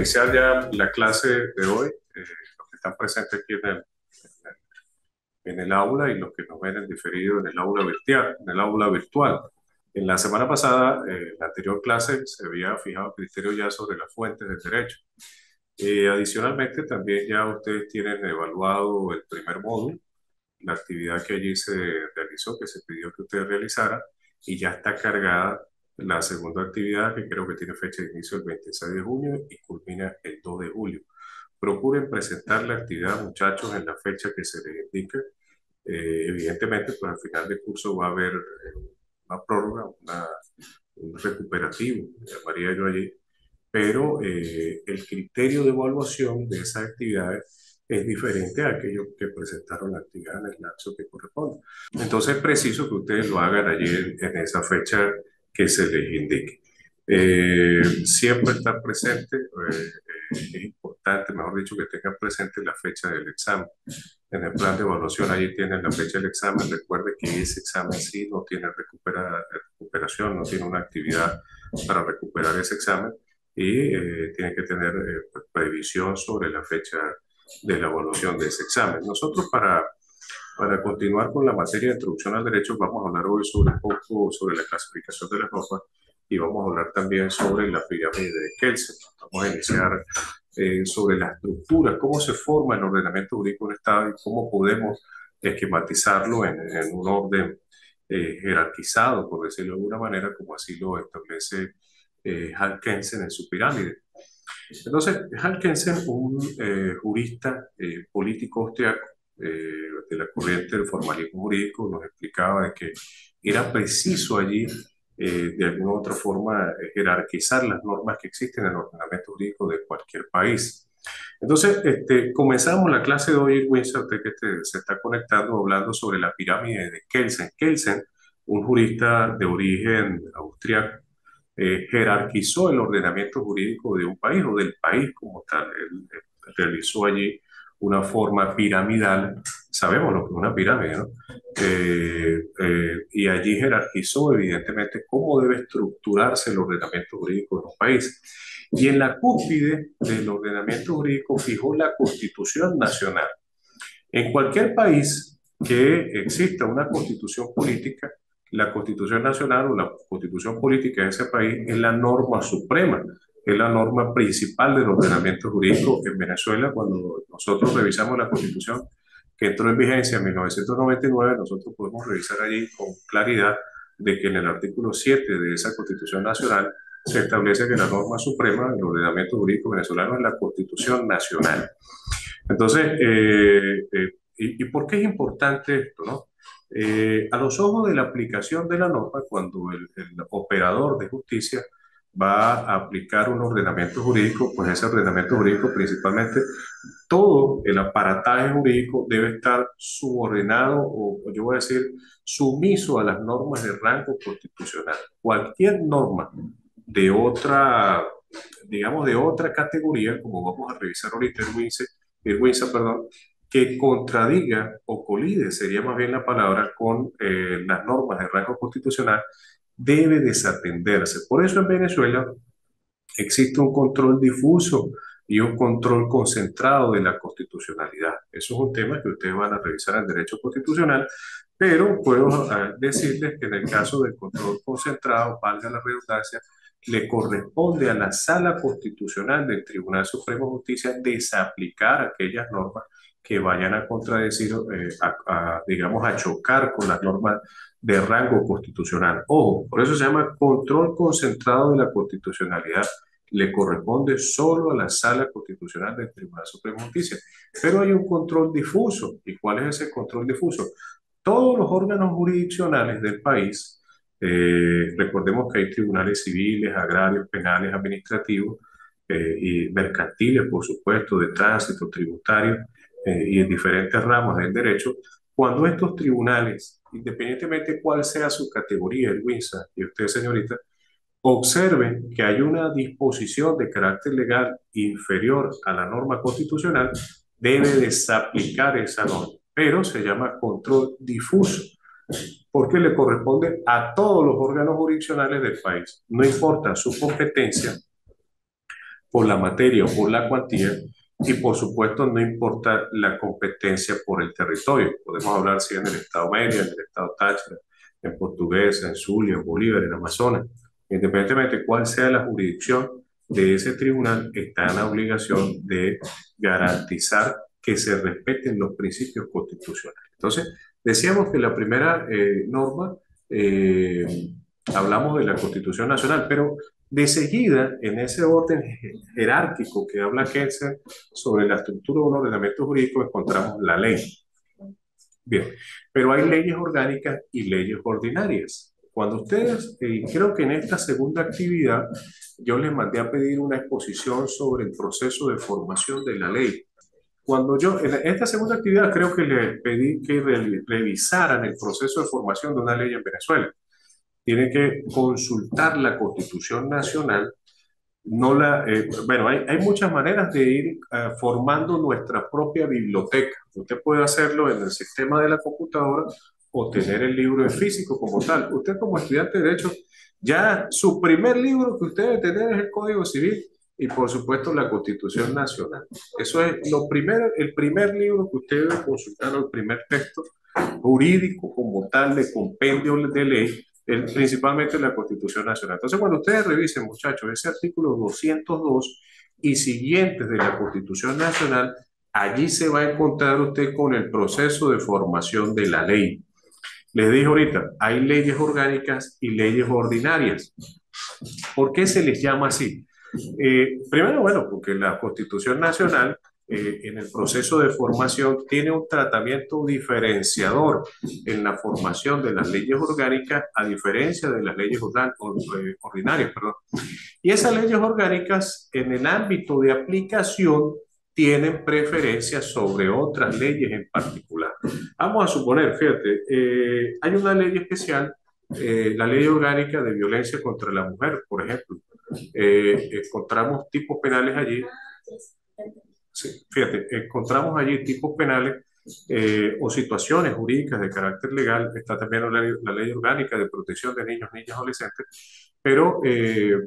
iniciar ya la clase de hoy. Los que están presentes aquí en el aula y los que nos ven en diferido en el aula virtual. En la semana pasada, la anterior clase, se había fijado criterio ya sobre las fuentes del derecho. Adicionalmente, también ya ustedes tienen evaluado el primer módulo, la actividad que allí se realizó, que se pidió que ustedes realizaran, y ya está cargada la segunda actividad, que creo que tiene fecha de inicio el 26 de junio y culmina el 2 de julio. Procuren presentar la actividad, muchachos, en la fecha que se les indique. Evidentemente, pues al final del curso va a haber una prórroga, un recuperativo, llamaría yo allí, pero el criterio de evaluación de esas actividades es diferente a aquellos que presentaron la actividad en el lapso que corresponde. Entonces es preciso que ustedes lo hagan allí en esa fecha que se les indique. Siempre estar presente, es importante, mejor dicho, que tengan presente la fecha del examen. En el plan de evaluación allí tienen la fecha del examen. Recuerde que ese examen sí no tiene recuperación, no tiene una actividad para recuperar ese examen y tienen que tener previsión sobre la fecha de la evaluación de ese examen. Nosotros para continuar con la materia de introducción al derecho vamos a hablar hoy sobre un poco sobre la clasificación de las normas y vamos a hablar también sobre la pirámide de Kelsen. Vamos a iniciar sobre la estructura, cómo se forma el ordenamiento jurídico de un Estado y cómo podemos esquematizarlo en un orden jerarquizado, por decirlo de alguna manera, como así lo establece Hal Kelsen en su pirámide. Entonces, Hal Kelsen, un jurista político austriaco de la corriente del formalismo jurídico, nos explicaba de que era preciso allí, de alguna u otra forma, jerarquizar las normas que existen en el ordenamiento jurídico de cualquier país. Entonces, comenzamos la clase de hoy, Winsor, usted que se está conectando, hablando sobre la pirámide de Kelsen. Kelsen, un jurista de origen austriaco, jerarquizó el ordenamiento jurídico de un país o del país como tal. Él realizó allí una forma piramidal, sabemos lo que es una pirámide, ¿no? Y allí jerarquizó evidentemente cómo debe estructurarse el ordenamiento jurídico de un país. Y en la cúspide del ordenamiento jurídico fijó la Constitución Nacional. En cualquier país que exista una constitución política, la Constitución Nacional o la Constitución Política de ese país es la norma suprema, es la norma principal del ordenamiento jurídico. En Venezuela, cuando nosotros revisamos la Constitución que entró en vigencia en 1999, nosotros podemos revisar allí con claridad de que en el artículo 7 de esa Constitución Nacional se establece que la norma suprema del ordenamiento jurídico venezolano es la Constitución Nacional. Entonces, ¿y por qué es importante esto, no? A los ojos de la aplicación de la norma, cuando el operador de justicia va a aplicar un ordenamiento jurídico, pues ese ordenamiento jurídico principalmente, todo el aparataje jurídico debe estar subordinado o yo voy a decir sumiso a las normas de rango constitucional. Cualquier norma de otra, digamos, de otra categoría, como vamos a revisar ahorita Irwinsa, perdón, que contradiga o colide, sería más bien la palabra, con las normas de rango constitucional, debe desatenderse. Por eso en Venezuela existe un control difuso y un control concentrado de la constitucionalidad. Eso es un tema que ustedes van a revisar en derecho constitucional, pero puedo decirles que en el caso del control concentrado, valga la redundancia, le corresponde a la Sala Constitucional del Tribunal Supremo de Justicia desaplicar aquellas normas que vayan a contradecir, digamos, a chocar con las normas de rango constitucional. Ojo, por eso se llama control concentrado de la constitucionalidad. Le corresponde solo a la Sala Constitucional del Tribunal Supremo de Justicia. Pero hay un control difuso. ¿Y cuál es ese control difuso? Todos los órganos jurisdiccionales del país, recordemos que hay tribunales civiles, agrarios, penales, administrativos y mercantiles, por supuesto, de tránsito, tributario y en diferentes ramas del derecho. Cuando estos tribunales, independientemente de cuál sea su categoría, el WINSA y usted, señorita, observen que hay una disposición de carácter legal inferior a la norma constitucional, debe desaplicar esa norma, pero se llama control difuso, porque le corresponde a todos los órganos jurisdiccionales del país. No importa su competencia, por la materia o por la cuantía, y por supuesto no importa la competencia por el territorio. Podemos hablar si en el estado Mérida, en el estado Táchira, en Portuguesa, en Zulia, en Bolívar, en Amazonas. Independientemente de cuál sea la jurisdicción de ese tribunal, está en la obligación de garantizar que se respeten los principios constitucionales. Entonces, decíamos que la primera norma, eh, hablamos de la Constitución Nacional, pero de seguida, en ese orden jerárquico que habla Kelsen sobre la estructura de un ordenamiento jurídico, encontramos la ley. Bien, pero hay leyes orgánicas y leyes ordinarias. Cuando ustedes, creo que en esta segunda actividad, yo les mandé a pedir una exposición sobre el proceso de formación de la ley. Cuando yo, en esta segunda actividad, creo que les pedí que revisaran el proceso de formación de una ley en Venezuela. Tienen que consultar la Constitución Nacional. No bueno, hay muchas maneras de ir formando nuestra propia biblioteca. Usted puede hacerlo en el sistema de la computadora o tener el libro en físico como tal. Usted como estudiante de Derecho, ya su primer libro que usted debe tener es el Código Civil y por supuesto la Constitución Nacional. Eso es lo primero, el primer libro que usted debe consultar, el primer texto jurídico como tal de compendio de ley, principalmente la Constitución Nacional. Entonces, cuando ustedes revisen, muchachos, ese artículo 202 y siguientes de la Constitución Nacional, allí se va a encontrar usted con el proceso de formación de la ley. Les dije ahorita, hay leyes orgánicas y leyes ordinarias. ¿Por qué se les llama así? Primero, bueno, porque la Constitución Nacional en el proceso de formación tiene un tratamiento diferenciador en la formación de las leyes orgánicas a diferencia de las leyes ordinarias. Perdón. Y esas leyes orgánicas en el ámbito de aplicación tienen preferencia sobre otras leyes en particular. Vamos a suponer, fíjate, hay una ley especial, la ley orgánica de violencia contra la mujer, por ejemplo. Encontramos tipos penales allí. Sí, fíjate, encontramos allí tipos penales o situaciones jurídicas de carácter legal. Está también la ley orgánica de protección de niños, niñas, adolescentes. Pero,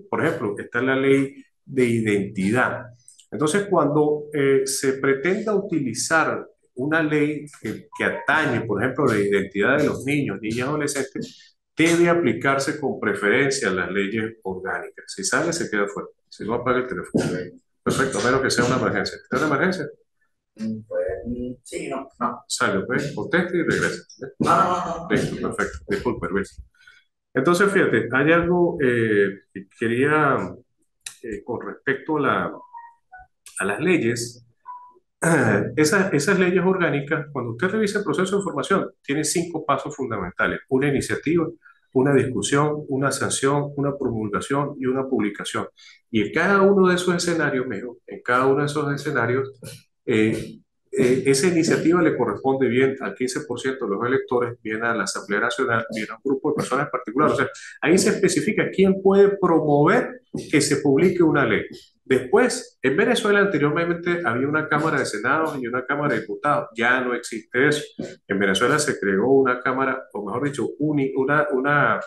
por ejemplo, está la ley de identidad. Entonces, cuando se pretenda utilizar una ley que atañe, por ejemplo, la identidad de los niños, niñas, adolescentes, debe aplicarse con preferencia a las leyes orgánicas. Si sale, se queda fuera. Si no, apaga el teléfono. Perfecto, a menos que sea una emergencia. ¿Es una emergencia? Pues, sí, no, no. Sale, pues, conteste y regresa. No, no, no, no. Listo, perfecto. Disculpe, Luis. Entonces, fíjate, hay algo que quería con respecto a las leyes. Esas leyes orgánicas, cuando usted revisa el proceso de formación, tiene 5 pasos fundamentales. Una iniciativa, una discusión, una sanción, una promulgación y una publicación. Y en cada uno de esos escenarios, en cada uno de esos escenarios, eh, esa iniciativa le corresponde bien al 15% de los electores, bien a la Asamblea Nacional, bien a un grupo de personas en particular. O sea, ahí se especifica quién puede promover que se publique una ley. Después, en Venezuela anteriormente había una Cámara de Senados y una Cámara de Diputados. Ya no existe eso. En Venezuela se creó una Cámara, o mejor dicho, una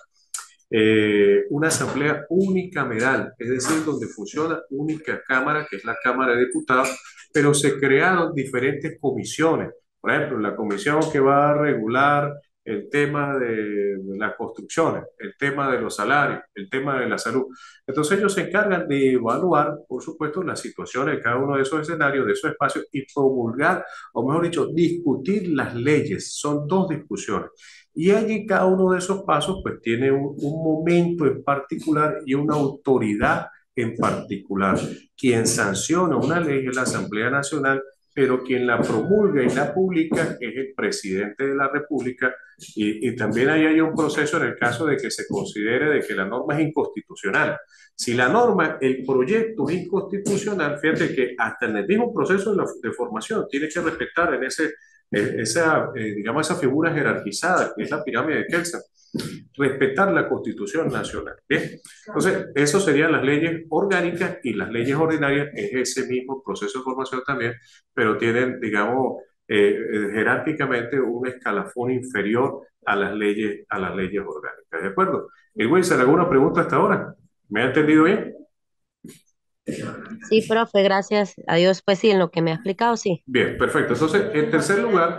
asamblea unicameral, es decir, donde funciona única cámara, que es la Cámara de Diputados, pero se crearon diferentes comisiones. Por ejemplo, la comisión que va a regular el tema de las construcciones, el tema de los salarios, el tema de la salud. Entonces ellos se encargan de evaluar, por supuesto, las situaciones de cada uno de esos escenarios, de esos espacios y promulgar, o mejor dicho, discutir las leyes. Son 2 discusiones. Y allí cada uno de esos pasos pues tiene un momento en particular y una autoridad en particular. Quien sanciona una ley es la Asamblea Nacional, pero quien la promulga y la publica es el presidente de la República y también ahí hay un proceso en el caso de que se considere de que la norma es inconstitucional. Si la norma, el proyecto es inconstitucional, fíjate que hasta en el mismo proceso de formación tiene que respetar en digamos, esa figura jerarquizada que es la pirámide de Kelsen, respetar la Constitución Nacional. ¿Bien? Entonces, eso serían las leyes orgánicas y las leyes ordinarias, es ese mismo proceso de formación también, pero tienen, digamos, jerárquicamente un escalafón inferior a las leyes orgánicas. ¿De acuerdo? Wilson, ¿alguna pregunta hasta ahora? ¿Me ha entendido bien? Sí, profe, gracias a Dios. Pues sí, en lo que me ha explicado, sí. Bien, perfecto. Entonces, en tercer lugar,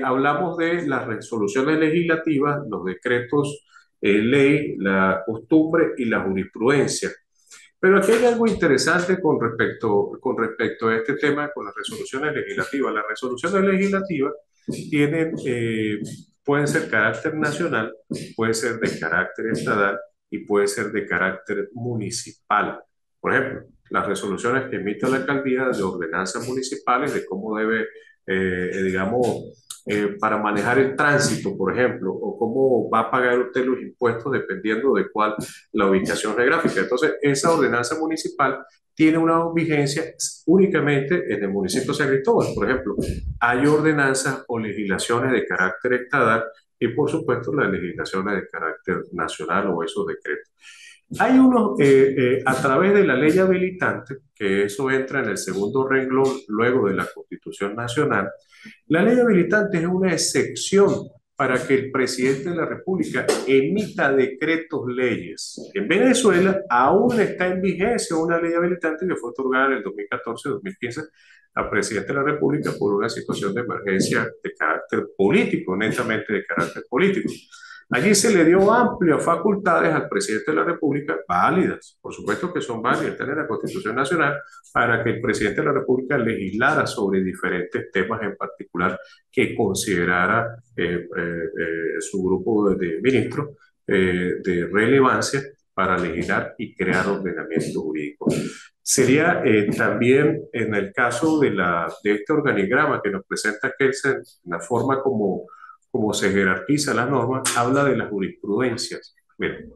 hablamos de las resoluciones legislativas, los decretos, ley, la costumbre y la jurisprudencia. Pero aquí hay algo interesante con respecto a este tema, con las resoluciones legislativas. Las resoluciones legislativas tienen, pueden ser carácter nacional, puede ser de carácter estatal y puede ser de carácter municipal. Por ejemplo, las resoluciones que emite la alcaldía de ordenanzas municipales de cómo debe, digamos, para manejar el tránsito, por ejemplo, o cómo va a pagar usted los impuestos dependiendo de cuál la ubicación geográfica. Entonces, esa ordenanza municipal tiene una vigencia únicamente en el municipio de San Cristóbal. Por ejemplo, hay ordenanzas o legislaciones de carácter estatal y, por supuesto, las legislaciones de carácter nacional o esos decretos. Hay unos, a través de la ley habilitante, que eso entra en el segundo renglón luego de la Constitución Nacional, la ley habilitante es una excepción para que el presidente de la República emita decretos leyes. En Venezuela aún está en vigencia una ley habilitante que fue otorgada en el 2014-2015 al presidente de la República por una situación de emergencia de carácter político, netamente de carácter político. Allí se le dio amplias facultades al presidente de la República, válidas, por supuesto que son válidas, están en la Constitución Nacional, para que el presidente de la República legislara sobre diferentes temas en particular que considerara su grupo de ministros de relevancia para legislar y crear ordenamiento jurídico. Sería también en el caso de este organigrama que nos presenta Kelsen, la forma como se jerarquiza las normas, habla de las jurisprudencias. Miren,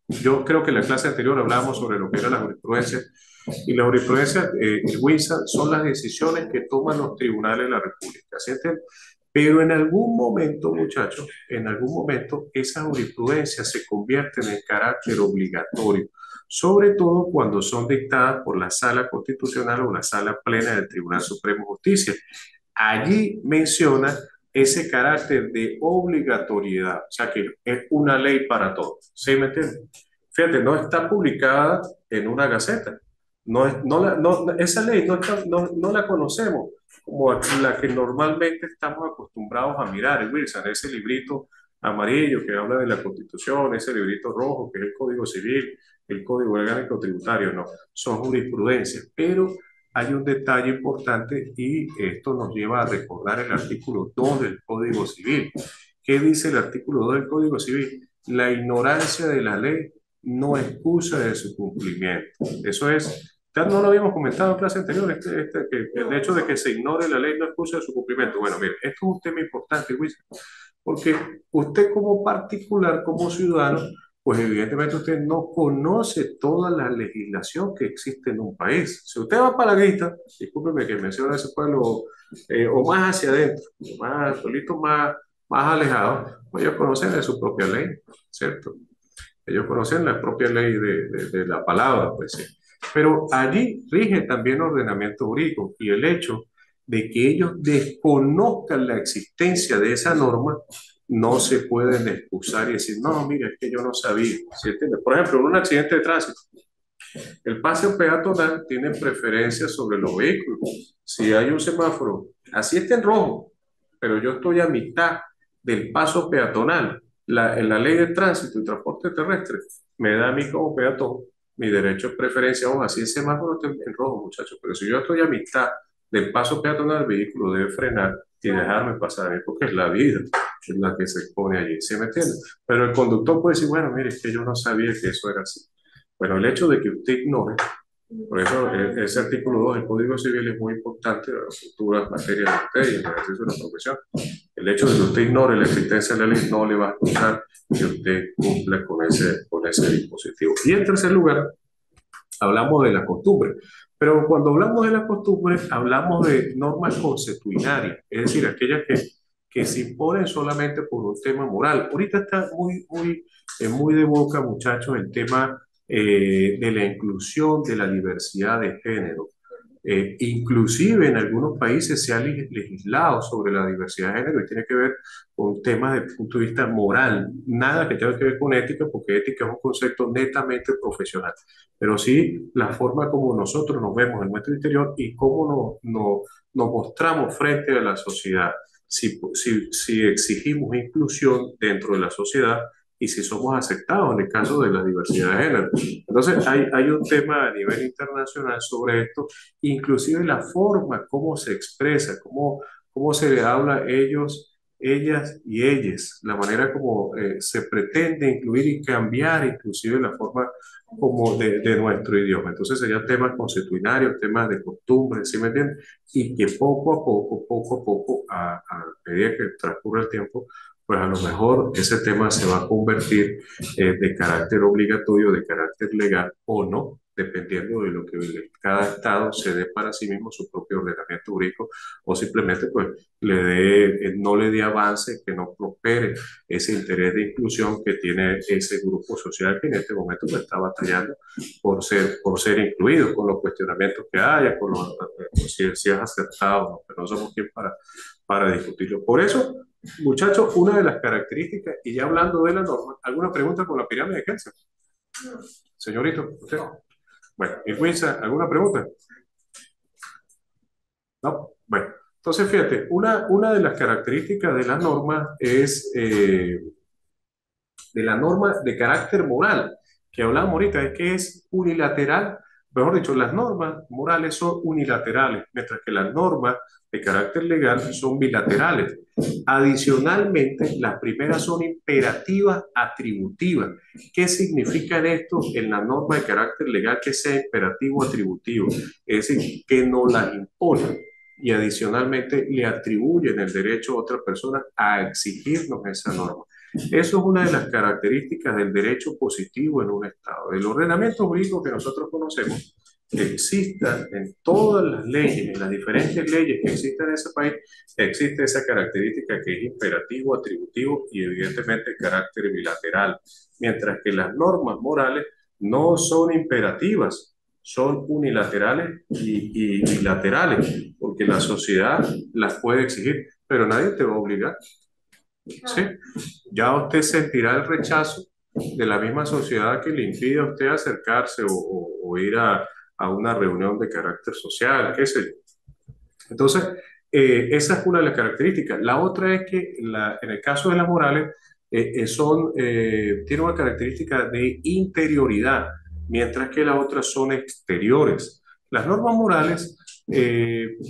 yo creo que en la clase anterior hablábamos sobre lo que era la jurisprudencia y la jurisprudencia, Wilson, son las decisiones que toman los tribunales de la República, ¿cierto? Pero en algún momento, muchachos, en algún momento esas jurisprudencias se convierten en carácter obligatorio, sobre todo cuando son dictadas por la Sala Constitucional o la Sala Plena del Tribunal Supremo de Justicia. Allí menciona ese carácter de obligatoriedad, o sea que es una ley para todos, ¿sí me entiendes? Fíjate, no está publicada en una gaceta, esa ley no la conocemos como la que normalmente estamos acostumbrados a mirar, Wilson, ese librito amarillo que habla de la Constitución, ese librito rojo que es el Código Civil, el Código Orgánico Tributario, no, son jurisprudencias, pero hay un detalle importante y esto nos lleva a recordar el artículo 2 del Código Civil. ¿Qué dice el artículo 2 del Código Civil? La ignorancia de la ley no excusa de su cumplimiento. Eso es, ya no lo habíamos comentado en clase anterior, que el hecho de que se ignore la ley no excusa de su cumplimiento. Bueno, mire, esto es un tema importante, Luis, porque usted como particular, como ciudadano, pues evidentemente usted no conoce toda la legislación que existe en un país. Si usted va para la grita, discúlpeme que mencione ese pueblo, o más hacia adentro, más, pueblitos más alejados, pues ellos conocen de su propia ley, ¿cierto? Ellos conocen la propia ley de la palabra, pues sí. Pero allí rige también ordenamiento jurídico y el hecho de que ellos desconozcan la existencia de esa norma no se pueden excusar y decir, no, mire, es que yo no sabía. ¿Sí entiende? Por ejemplo, en un accidente de tránsito, el paseo peatonal tiene preferencia sobre los vehículos. Si hay un semáforo, así está en rojo, pero yo estoy a mitad del paso peatonal, en la ley de tránsito y transporte terrestre me da a mí como peatón mi derecho de preferencia. Ojo, así el semáforo está en rojo, muchachos, pero si yo estoy a mitad del paso peatonal, el vehículo debe frenar y dejarme pasar a mí, porque es la vida es la que se expone allí, ¿sí me entiende? Pero el conductor puede decir, bueno, mire, es que yo no sabía que eso era así. Bueno, el hecho de que usted ignore, por eso ese artículo 2 del Código Civil es muy importante en las futuras materias de usted y en el ejercicio de la profesión. El hecho de que usted ignore la existencia de la ley no le va a costar que usted cumpla con ese dispositivo. Y en tercer lugar, hablamos de la costumbre. Pero cuando hablamos de la costumbre, hablamos de normas consuetudinarias, es decir, aquellas que se imponen solamente por un tema moral. Ahorita está muy de boca, muchachos, el tema de la inclusión de la diversidad de género. Inclusive en algunos países se ha legislado sobre la diversidad de género y tiene que ver con temas desde el punto de vista moral, nada que tenga que ver con ética, porque ética es un concepto netamente profesional, pero sí la forma como nosotros nos vemos en nuestro interior y cómo nos mostramos frente a la sociedad, si exigimos inclusión dentro de la sociedad y si somos aceptados en el caso de la diversidad de género. Entonces, hay un tema a nivel internacional sobre esto, inclusive la forma como se expresa, cómo se le habla a ellos, ellas y ellas, la manera como se pretende incluir y cambiar inclusive la forma como de nuestro idioma. Entonces serían temas consuetudinarios, temas de costumbres, ¿sí me entiendes? Y que poco a poco, a medida que transcurre el tiempo, pues a lo mejor ese tema se va a convertir de carácter obligatorio, de carácter legal o no, dependiendo de lo que cada estado se dé para sí mismo su propio ordenamiento jurídico o simplemente pues no le dé avance, que no prospere ese interés de inclusión que tiene ese grupo social que en este momento pues, está batallando por ser incluido, con los cuestionamientos que haya, si es aceptado o no, pero no somos quien para discutirlo. Por eso, muchachos, una de las características, y ya hablando de la norma, ¿alguna pregunta con la pirámide de Kelsen? Señorito, usted. Bueno, Irwinza, ¿alguna pregunta? ¿No? Bueno, entonces fíjate, una de las características de la norma es de la norma de carácter moral, que hablamos ahorita, es que es unilateral, mejor dicho, las normas morales son unilaterales, mientras que las normas de carácter legal son bilaterales. Adicionalmente, las primeras son imperativas atributivas. ¿Qué significa esto en la norma de carácter legal que sea imperativo atributivo? Es decir, que no las impone y adicionalmente le atribuyen el derecho a otra persona a exigirnos esa norma. Eso es una de las características del derecho positivo en un Estado. El ordenamiento jurídico que nosotros conocemos, que exista en todas las leyes, en las diferentes leyes que existen en ese país, existe esa característica que es imperativo, atributivo y evidentemente carácter bilateral. Mientras que las normas morales no son imperativas, son unilaterales y bilaterales, porque la sociedad las puede exigir, pero nadie te va a obligar. ¿Sí? Ya usted sentirá el rechazo de la misma sociedad que le impide a usted acercarse o ir a una reunión de carácter social, qué sé yo. Entonces, esa es una de las características. La otra es que en el caso de las morales, tiene una característica de interioridad, mientras que las otras son exteriores. Las normas morales,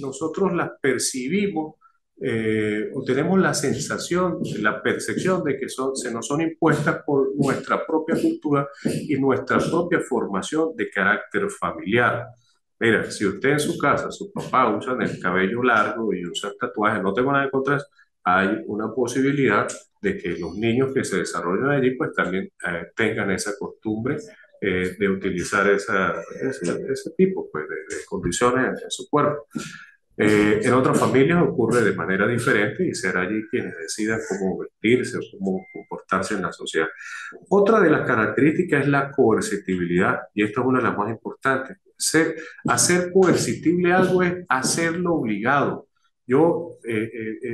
nosotros las percibimos o tenemos la sensación, la percepción de que se nos son impuestas por nuestra propia cultura y nuestra propia formación de carácter familiar. Mira, si usted en su casa, sus papás usan el cabello largo y usan tatuajes, no tengo nada en contra de eso, hay una posibilidad de que los niños que se desarrollan allí pues también tengan esa costumbre de utilizar ese tipo pues, de condiciones en su cuerpo. En otras familias ocurre de manera diferente y será allí quienes decidan cómo vestirse o cómo comportarse en la sociedad. Otra de las características es la coercitibilidad y esta es una de las más importantes. Hacer coercitible algo es hacerlo obligado.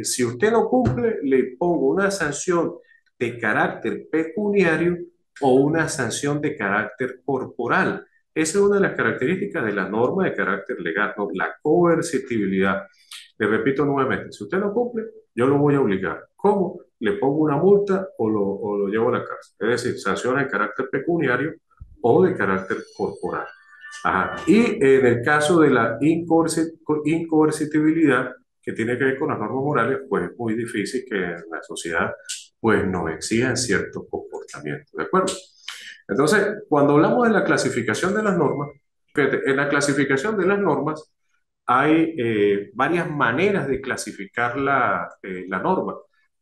Si usted no cumple, le pongo una sanción de carácter pecuniario o una sanción de carácter corporal. Esa es una de las características de la norma de carácter legal, ¿no? La coercitibilidad. Le repito nuevamente, si usted no cumple, yo lo voy a obligar. ¿Cómo? Le pongo una multa o lo llevo a la cárcel. Es decir, sanciones de carácter pecuniario o de carácter corporal. Ajá. Y en el caso de la incoercitibilidad, que tiene que ver con las normas morales, pues es muy difícil que la sociedad pues, nos exijan ciertos comportamientos. ¿De acuerdo? Entonces, cuando hablamos de la clasificación de las normas, fíjate, en la clasificación de las normas hay varias maneras de clasificar la norma.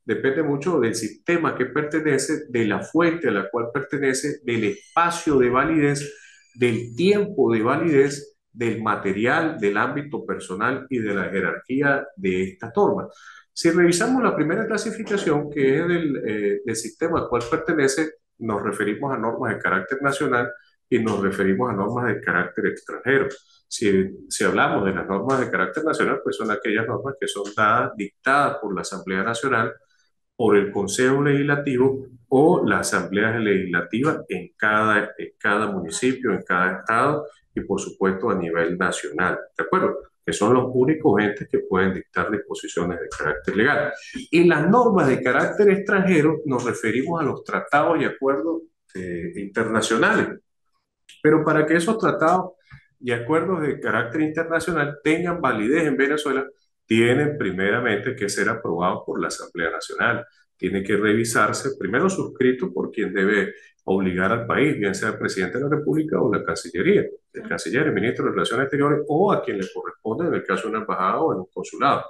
Depende mucho del sistema que pertenece, de la fuente a la cual pertenece, del espacio de validez, del tiempo de validez, del material, del ámbito personal y de la jerarquía de esta norma. Si revisamos la primera clasificación, que es del sistema al cual pertenece, nos referimos a normas de carácter nacional, y nos referimos a normas de carácter extranjero. Si hablamos de las normas de carácter nacional, pues son aquellas normas que son dadas, dictadas por la Asamblea Nacional, por el Consejo Legislativo o la Asamblea Legislativa en cada municipio, en cada estado y por supuesto a nivel nacional, ¿de acuerdo? Que son los únicos entes que pueden dictar disposiciones de carácter legal. Y las normas de carácter extranjero nos referimos a los tratados y acuerdos internacionales. Pero para que esos tratados y acuerdos de carácter internacional tengan validez en Venezuela, tienen primeramente que ser aprobados por la Asamblea Nacional. Tiene que revisarse, primero suscrito por quien debe obligar al país, bien sea el presidente de la República o la Cancillería, el canciller, el ministro de Relaciones Exteriores o a quien le corresponde en el caso de una embajada o en un consulado.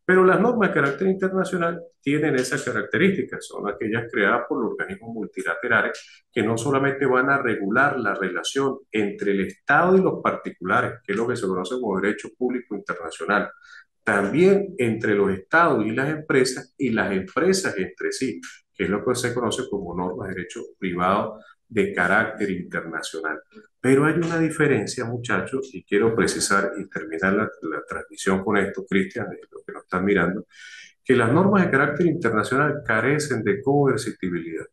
Pero las normas de carácter internacional tienen esas características, son aquellas creadas por los organismos multilaterales que no solamente van a regular la relación entre el Estado y los particulares, que es lo que se conoce como derecho público internacional, también entre los estados y las empresas entre sí, que es lo que se conoce como normas de derecho privado de carácter internacional. Pero hay una diferencia, muchachos, y quiero precisar y terminar la transmisión con esto, Cristian, de lo que nos están mirando, que las normas de carácter internacional carecen de coercitibilidad,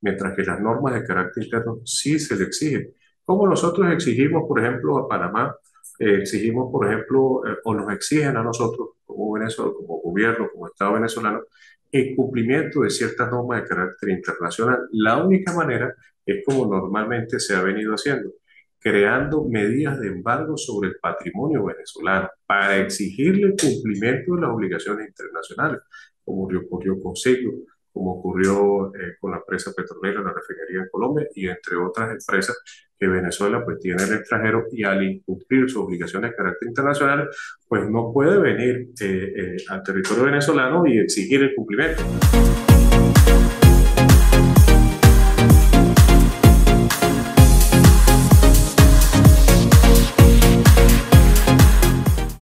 mientras que las normas de carácter interno sí se le exigen. Como nosotros exigimos, por ejemplo, a Panamá, exigimos, por ejemplo, o nos exigen a nosotros, como Venezuela, como gobierno, como Estado venezolano, el cumplimiento de ciertas normas de carácter internacional. La única manera es como normalmente se ha venido haciendo, creando medidas de embargo sobre el patrimonio venezolano para exigirle el cumplimiento de las obligaciones internacionales, como ocurrió con Siglo, como ocurrió con la empresa petrolera, la refinería en Colombia y entre otras empresas que Venezuela pues tiene en el extranjero y al incumplir sus obligaciones de carácter internacional pues no puede venir al territorio venezolano y exigir el cumplimiento.